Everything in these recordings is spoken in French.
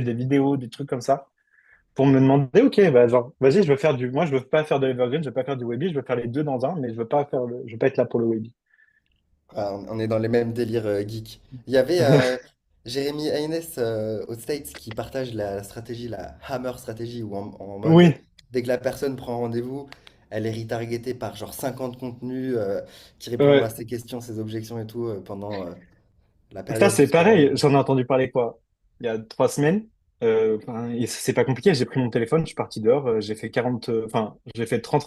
des vidéos, des trucs comme ça, pour me demander, ok, bah, genre, vas-y, moi, je veux pas faire de l'Evergreen, je veux pas faire du Webby, je veux faire les deux dans un, mais je veux pas être là pour le Webby. Ah, on est dans les mêmes délires geeks. Il y avait Jérémy Haynes aux States qui partage la stratégie, la Hammer stratégie, où en mode, Oui, dès que la personne prend rendez-vous, elle est retargetée par genre 50 contenus qui répondront à ouais. ses questions, ses objections et tout pendant la Ça, période c'est jusqu'au pareil. rendez-vous. J'en ai entendu parler quoi? Il y a 3 semaines. Enfin, et c'est pas compliqué. J'ai pris mon téléphone, je suis parti dehors. J'ai fait 40, j'ai fait 30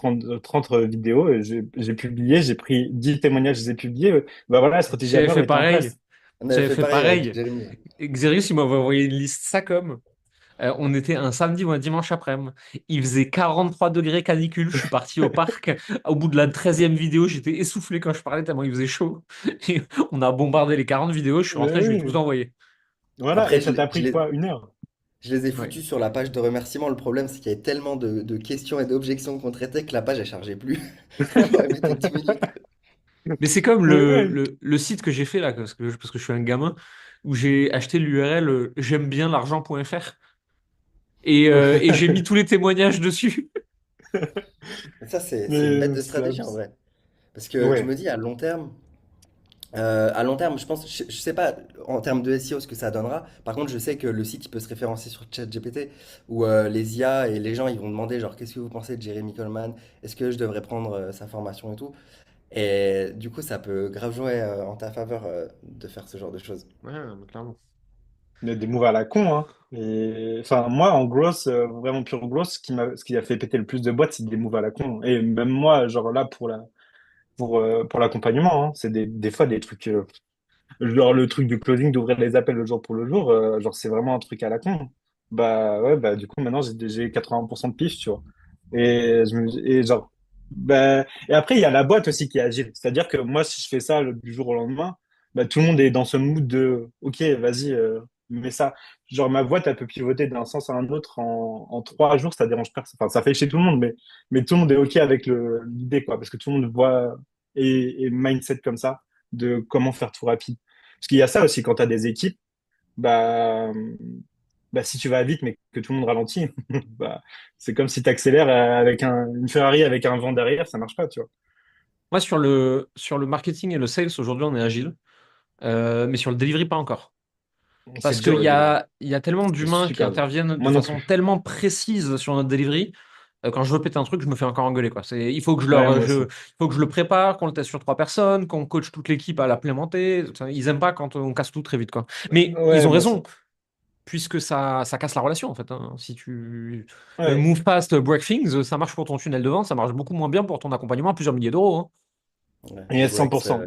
vidéos. J'ai publié. J'ai pris 10 témoignages, je les ai publiés. Bah voilà, la stratégie J'avais Hammer fait était en pareil. place. On avait C'est- fait c'est- pareil avec c'est- Jérémy. Ouais. c'est- Xerius, c'est- il m'avait envoyé une liste ça comme. On était un samedi ou un dimanche après-midi. Il faisait 43 degrés canicule. Je suis parti au parc. Au bout de la 13e vidéo, j'étais essoufflé quand je parlais tellement il faisait chaud. Et on a bombardé les 40 vidéos. Je suis Mais rentré, je lui ai tout oui. envoyé. Voilà. Et Après, ça t'a pris quoi? 1 heure? je les ai Ouais. foutus sur la page de remerciement. Le problème, c'est qu'il y avait tellement de questions et d'objections qu'on traitait que la page, elle chargeait plus. Elle mettait 10 minutes. Mais Mais c'est comme ouais. le site que j'ai fait là, parce que je suis un gamin, où j'ai acheté l'URL j'aime bien l'argent.fr et j'ai mis tous les témoignages dessus. Mais ça, c'est une bête Mais de stratégie en vrai. Parce que je me ouais. dis à long terme, je pense, je sais pas en termes de SEO ce que ça donnera. Par contre, je sais que le site il peut se référencer sur ChatGPT où les IA et les gens ils vont demander genre qu'est-ce que vous pensez de Jeremy Coleman? Est-ce que je devrais prendre sa formation et tout? Et du coup, ça peut grave jouer en ta faveur de faire ce genre de choses. Ouais, mais clairement. Il y a des moves à la con, hein. Et, enfin, moi, en gros, vraiment pure grosse, ce qui a fait péter le plus de boîtes, c'est des moves à la con. Et même moi, genre là, pour l'accompagnement, hein, c'est des fois des trucs, genre le truc du closing, d'ouvrir les appels le jour pour le jour, genre c'est vraiment un truc à la con. Bah ouais, bah du coup, maintenant, j'ai 80% de pif, tu vois. Et genre, bah, et après, il y a la boîte aussi qui est agile. C'est-à-dire que moi, si je fais ça du jour au lendemain, bah, tout le monde est dans ce mood de, OK, vas-y, mets ça. Genre, ma boîte, elle peut pivoter d'un sens à un autre en 3 jours, ça dérange personne. Enfin, ça fait chez tout le monde, mais tout le monde est OK avec l'idée, quoi, parce que tout le monde voit et mindset comme ça de comment faire tout rapide. Parce qu'il y a ça aussi, quand tu as des équipes, bah, si tu vas vite mais que tout le monde ralentit, bah, c'est comme si tu accélères avec une Ferrari avec un vent derrière, ça marche pas, tu vois. Moi, sur le marketing et le sales, aujourd'hui, on est agile, mais sur le delivery, pas encore. C'est Parce qu'il dur le y délire. a, il y a tellement C'est d'humains qui super dur. interviennent de Moi non façon plus. tellement précise sur notre delivery. Quand je veux péter un truc, je me fais encore engueuler, quoi. Il faut que Ouais, moi aussi. il faut que je le prépare, qu'on le teste sur 3 personnes, qu'on coach toute l'équipe à l'implémenter. Enfin, ils aiment pas quand on casse tout très vite, quoi. Mais ils Ouais, ont moi aussi. raison, puisque ça casse la relation, en fait, hein. Si tu Ouais. move fast, break things, ça marche pour ton tunnel de vente, ça marche beaucoup moins bien pour ton accompagnement à plusieurs milliers d'euros, hein. Ouais, Et Breaks, 100%.